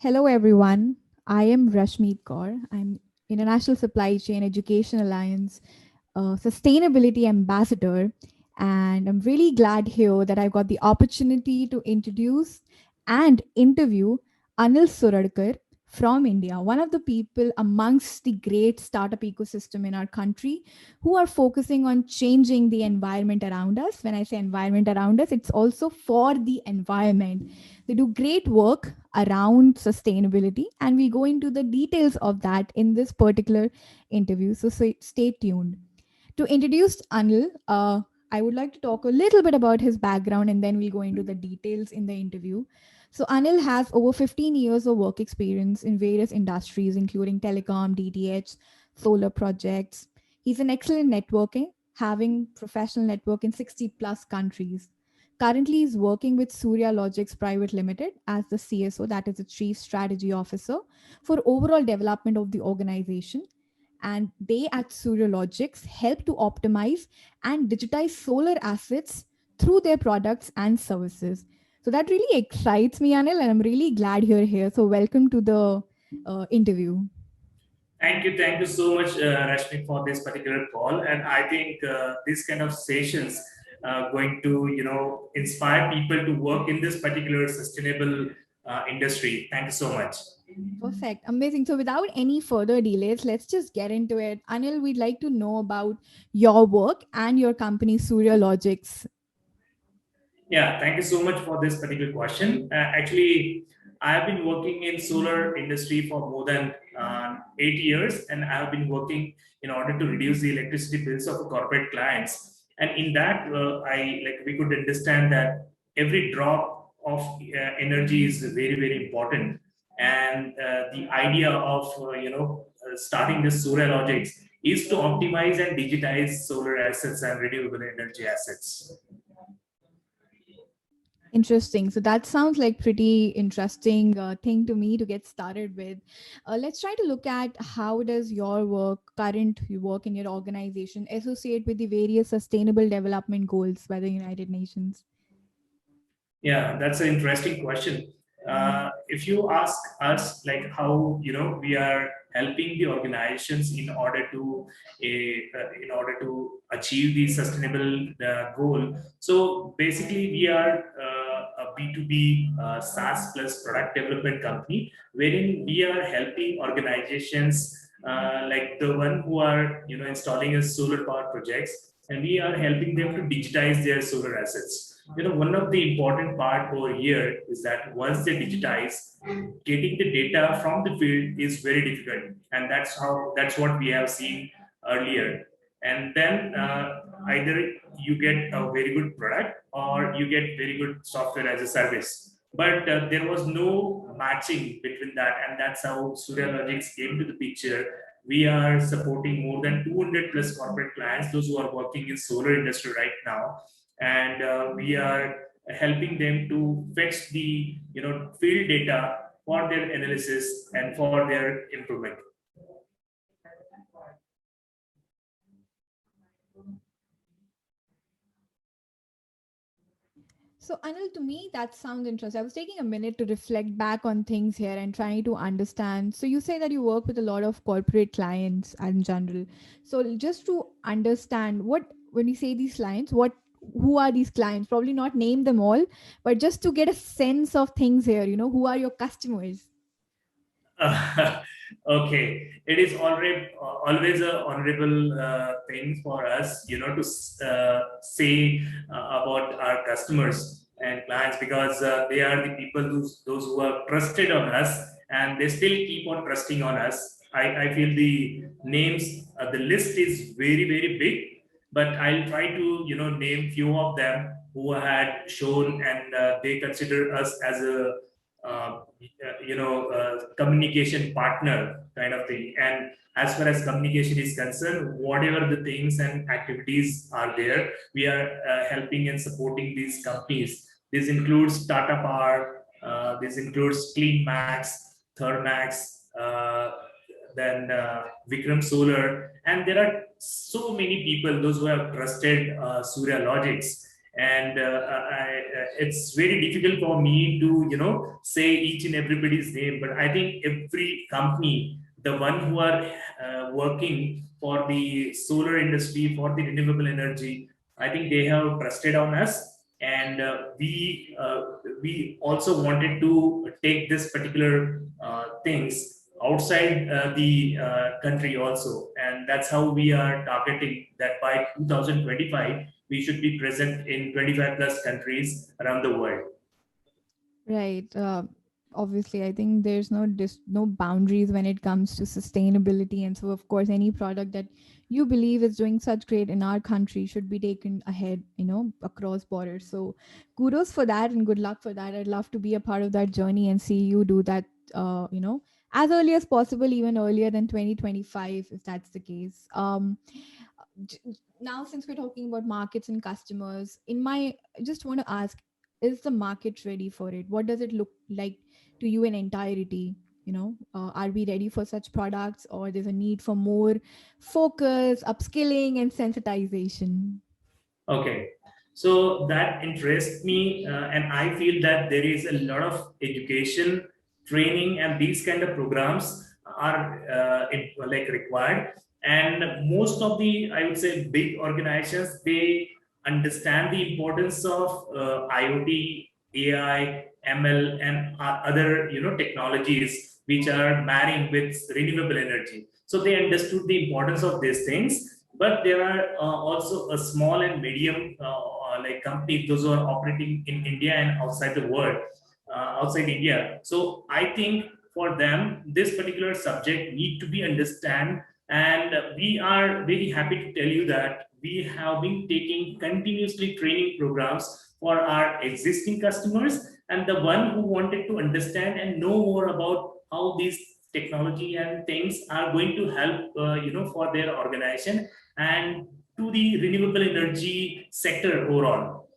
Hello, everyone. I am Rashmeet Kaur. I'm International Supply Chain Education Alliance Sustainability Ambassador. And I'm really glad here that I got the opportunity to introduce and interview Anil Suradkar from India, one of the people amongst the great startup ecosystem in our country who are focusing on changing the environment around us. When I say environment around us, it's also for the environment. They do great work around sustainability, and we go into the details of that in this particular interview. So stay tuned. To introduce Anil, I would like to talk a little bit about his background and then we'll go into the details in the interview. So, Anil has over 15 years of work experience in various industries, including telecom, DTH, solar projects. He's an excellent networking, having professional network in 60 plus countries. Currently, he's working with Surya Logix Private Limited as the CSO, that is the Chief Strategy Officer, for overall development of the organization. And they at Surya help to optimize and digitize solar assets through their products and services. So that really excites me, Anil, and I'm really glad you're here. So welcome to the interview. Thank you so much, Rashmi, for this particular call. And I think these kind of sessions going to inspire people to work in this particular sustainable industry. Thank you so much. Perfect. Amazing. So without any further delays, let's just get into it. Anil, we'd like to know about your work and your company, Surya Logics. Yeah, thank you so much for this particular question. Actually, I have been working in solar industry for more than 8 years, and I have been working in order to reduce the electricity bills of corporate clients. And in that, we could understand that every drop of energy is very important. And the idea of starting this solar logics is to optimize and digitize solar assets and renewable energy assets. Interesting. So that sounds like pretty interesting thing to me to get started with. Let's try to look at how does your work, current work in your organization, associate with the various sustainable development goals by the United Nations. Yeah, that's an interesting question. If you ask us, like how we are helping the organizations in order to achieve the sustainable goal. So basically, we are a B2B SaaS plus product development company, wherein we are helping organizations like the one who are installing a solar power projects, and we are helping them to digitize their solar assets. One of the important part over here is that once they digitize, getting the data from the field is very difficult, and that's what we have seen earlier. And then either you get a very good product or you get very good software as a service, but there was no matching between that, and that's how Surya Logics came to the picture. We are supporting more than 200 plus corporate clients, those who are working in solar industry right now, and we are helping them to fetch the field data for their analysis and for their improvement. So, Anil, to me, that sounds interesting. I was taking a minute to reflect back on things here and trying to understand. So, you say that you work with a lot of corporate clients in general. So, just to understand when you say these clients, who are these clients? Probably not name them all, but just to get a sense of things here, who are your customers? Okay, it is already always a honorable thing for us, to say about our customers and clients, because they are the people those who have trusted on us, and they still keep on trusting on us. I feel the names, the list is very big, but I'll try to name few of them who had shown, and they consider us as a communication partner kind of thing. And as far as communication is concerned, whatever the things and activities are there, we are helping and supporting these companies. This includes Tata Power, this includes Clean Max, Thermax, then Vikram Solar, and there are so many people those who have trusted Surya Logics. and it's very difficult for me to say each and everybody's name, but I think every company, the one who are working for the solar industry, for the renewable energy, I think they have trusted on us, and we also wanted to take this particular things outside the country also, and that's how we are targeting that by 2025 we should be present in 25 plus countries around the world. Right. Obviously, I think there's no boundaries when it comes to sustainability, and so of course, any product that you believe is doing such great in our country should be taken ahead, across borders. So, kudos for that, and good luck for that. I'd love to be a part of that journey and see you do that. As early as possible, even earlier than 2025, if that's the case. Now, since we're talking about markets and customers, I just want to ask, is the market ready for it? What does it look like to you in entirety? Are we ready for such products, or there's a need for more focus, upskilling, and sensitization? Okay, so that interests me, and I feel that there is a lot of education, training, and these kind of programs are like required. And most of the, I would say, big organizations, they understand the importance of IoT, AI, ML, and other technologies which are marrying with renewable energy. So they understood the importance of these things, but there are also a small and medium like companies, those who are operating in India and outside the world, outside India. So I think for them, this particular subject need to be understand, and we are very happy to tell you that we have been taking continuously training programs for our existing customers and the one who wanted to understand and know more about how these technology and things are going to help for their organization and to the renewable energy sector overall.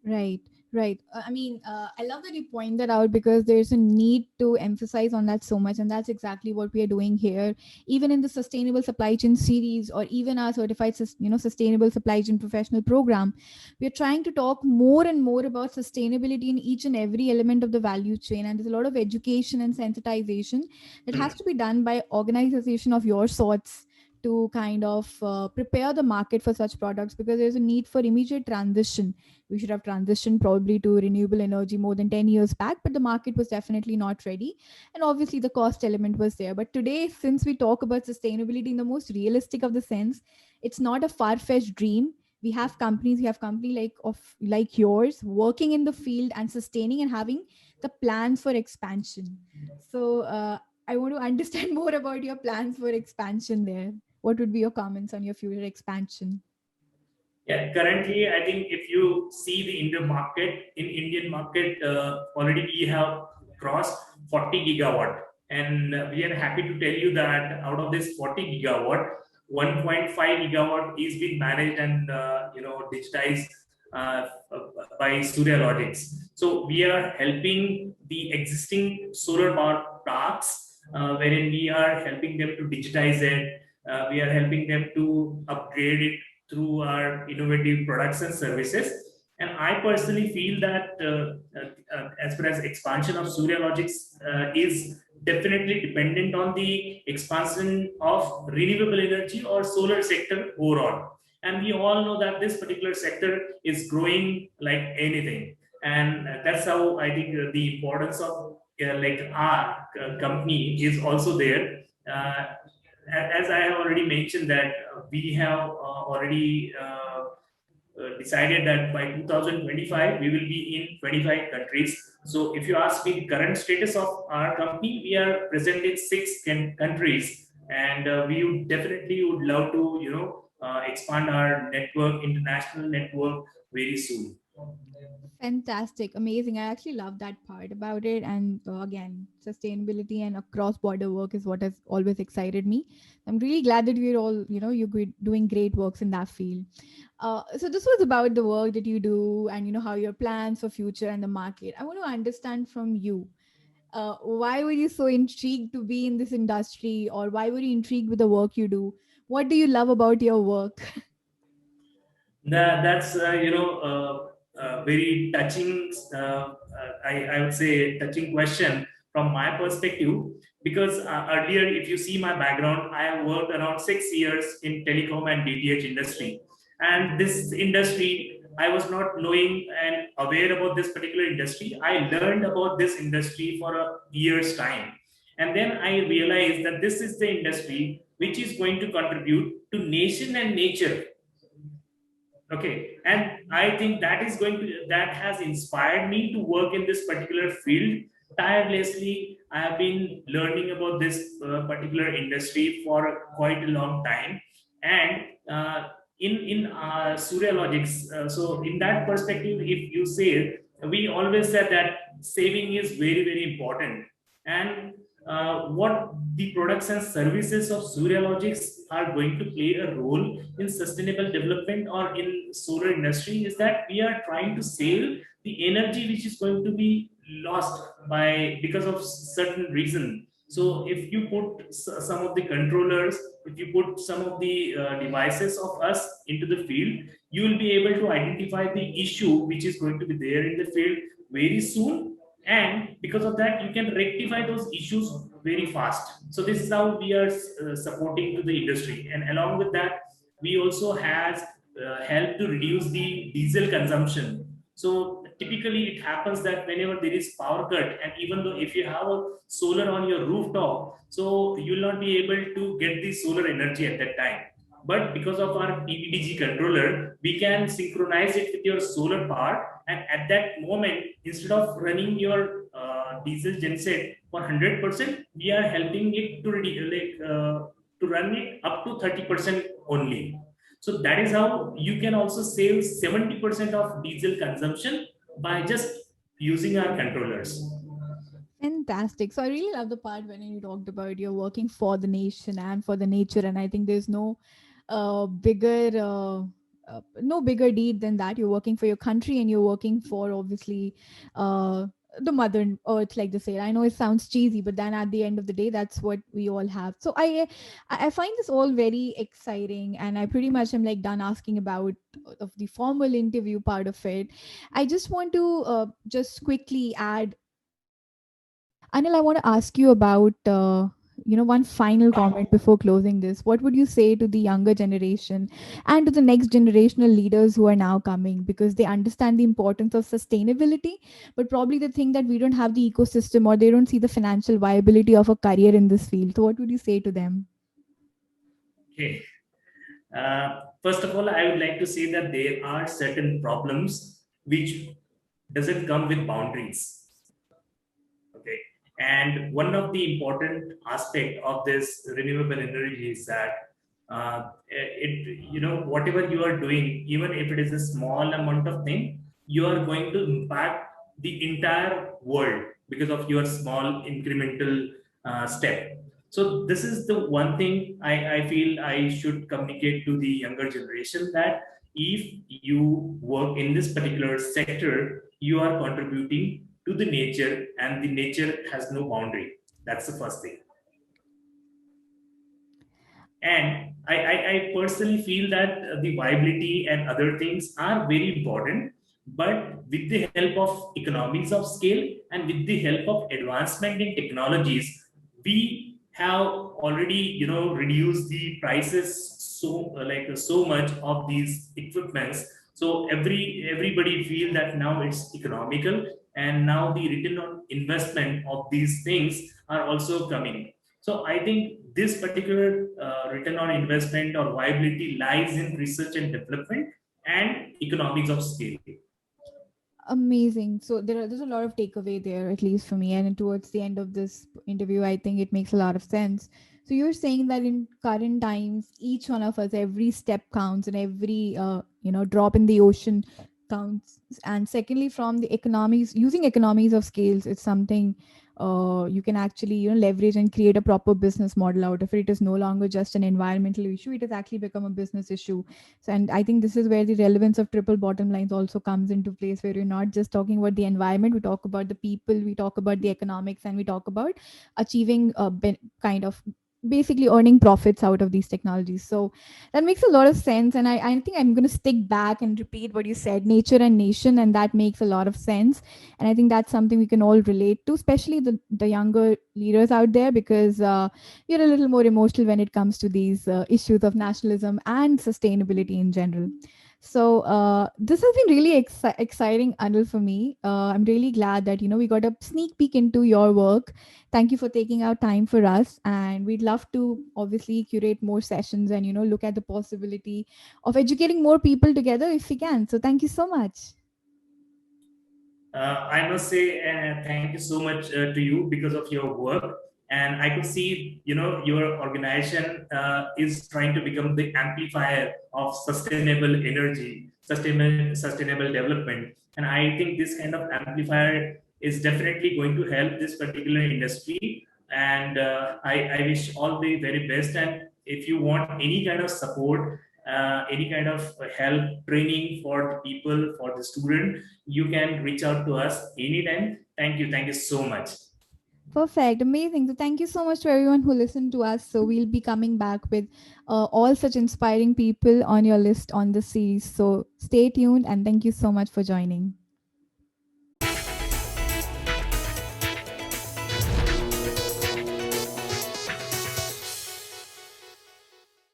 Right, right. I love that you point that out because there's a need to emphasize on that so much, and that's exactly what we are doing here. Even in the sustainable supply chain series, or even our certified, sustainable supply chain professional program, we are trying to talk more and more about sustainability in each and every element of the value chain. And there's a lot of education and sensitization that has to be done by organization of your sorts to kind of prepare the market for such products, because there's a need for immediate transition. We should have transitioned probably to renewable energy more than 10 years back, but the market was definitely not ready. And obviously, the cost element was there. But today, since we talk about sustainability in the most realistic of the sense, it's not a far fetched dream. We have company like yours working in the field and sustaining and having the plans for expansion. So, I want to understand more about your plans for expansion there. What would be your comments on your future expansion? Yeah, currently, I think if you see the Indian market, already we have crossed 40 gigawatt, and we are happy to tell you that out of this 40 gigawatt, 1.5 gigawatt is being managed and digitized uh, by Surya Logix. So we are helping the existing solar power parks, wherein we are helping them to digitize it. We are helping them to upgrade it through our innovative products and services. And I personally feel that as far as expansion of Surya Logics is definitely dependent on the expansion of renewable energy or solar sector overall. And we all know that this particular sector is growing like anything. And that's how I think the importance of like our company is also there. As I have already mentioned that we have already decided that by 2025 we will be in 25 countries. So if you ask me the current status of our company, we are present in six countries, and we would definitely would love to expand our network, international network, very soon. Fantastic, amazing. I actually love that part about it. And again, sustainability and across border work is what has always excited me. I'm really glad that we're all, doing great works in that field. So this was about the work that you do and, how your plans for future and the market. I want to understand from you. Why were you so intrigued to be in this industry, or why were you intrigued with the work you do? What do you love about your work? That's very touching. I would say touching question from my perspective, because earlier, if you see my background, I have worked around 6 years in telecom and DTH industry, and this industry I was not knowing and aware about this particular industry. I learned about this industry for a year's time, and then I realized that this is the industry which is going to contribute to nation and nature. Okay, and I think that is going to that has inspired me to work in this particular field tirelessly. I have been learning about this particular industry for quite a long time, and in Surya Logix. So in that perspective, if you say, we always said that saving is very important, and what the products and services of Surya Logix are going to play a role in sustainable development or in solar industry is that we are trying to save the energy which is going to be lost by because of certain reason. So if you put some of the controllers, if you put some of the devices of us into the field, you will be able to identify the issue which is going to be there in the field very soon, and because of that you can rectify those issues very fast. So this is how we are supporting to the industry, and along with that we also has helped to reduce the diesel consumption. So typically it happens that whenever there is power cut, and even though if you have a solar on your rooftop, so you will not be able to get the solar energy at that time, but because of our PVDG controller, we can synchronize it with your solar power. And at that moment, instead of running your diesel genset for 100%, we are helping it to to run it up to 30% only. So that is how you can also save 70% of diesel consumption by just using our controllers. Fantastic. So I really love the part when you talked about you're working for the nation and for the nature, and I think there's bigger no bigger deed than that. You're working for your country, and you're working for obviously uh, the mother earth, like they say. I know it sounds cheesy, but then at the end of the day, that's what we all have. So I find this all very exciting, and I pretty much am like done asking about of the formal interview part of it. I just want to just quickly add, Anil, I want to ask you about, one final comment before closing this. What would you say to the younger generation and to the next generational leaders who are now coming, because they understand the importance of sustainability, but probably they think that we don't have the ecosystem or they don't see the financial viability of a career in this field. So, what would you say to them? Okay. First of all, I would like to say that there are certain problems which doesn't come with boundaries. Okay, and one of the important aspect of this renewable energy is that whatever you are doing, even if it is a small amount of thing, you are going to impact the entire world because of your small incremental step. So this is the one thing I feel I should communicate to the younger generation, that if you work in this particular sector, you are contributing to the nature, and the nature has no boundary. That's the first thing. And I personally feel that the viability and other things are very important, but with the help of economies of scale and with the help of advancement in technologies, we have already reduced the prices so much of these equipments. So everybody feel that now it's economical, and now the return on investment of these things are also coming. So I think this particular return on investment or viability lies in research and development and economics of scale. Amazing. So there's a lot of takeaway there, at least for me. And towards the end of this interview, I think it makes a lot of sense. So you're saying that in current times, each one of us, every step counts, and every drop in the ocean counts. And secondly, from the economies, using economies of scales, it's something you can actually leverage and create a proper business model out of it. It is no longer just an environmental issue; it has actually become a business issue. So, and I think this is where the relevance of triple bottom lines also comes into place, where you're not just talking about the environment, we talk about the people, we talk about the economics, and we talk about achieving kind of basically earning profits out of these technologies. So that makes a lot of sense. And I think I'm going to stick back and repeat what you said, nature and nation. And that makes a lot of sense. And I think that's something we can all relate to, especially the younger leaders out there, because you're a little more emotional when it comes to these issues of nationalism and sustainability in general. So this has been really exciting, Anil, for me. I'm really glad that we got a sneak peek into your work. Thank you for taking out time for us, and we'd love to obviously curate more sessions and look at the possibility of educating more people together if we can. So thank you so much. I must say thank you so much to you because of your work. And I could see, your organization is trying to become the amplifier of sustainable energy, sustainable development. And I think this kind of amplifier is definitely going to help this particular industry. And I wish all the very best. And if you want any kind of support, any kind of help, training for the people, for the student, you can reach out to us anytime. Thank you. Thank you so much. Perfect, amazing. So thank you so much to everyone who listened to us. So we'll be coming back with all such inspiring people on your list on this series. So stay tuned and thank you so much for joining.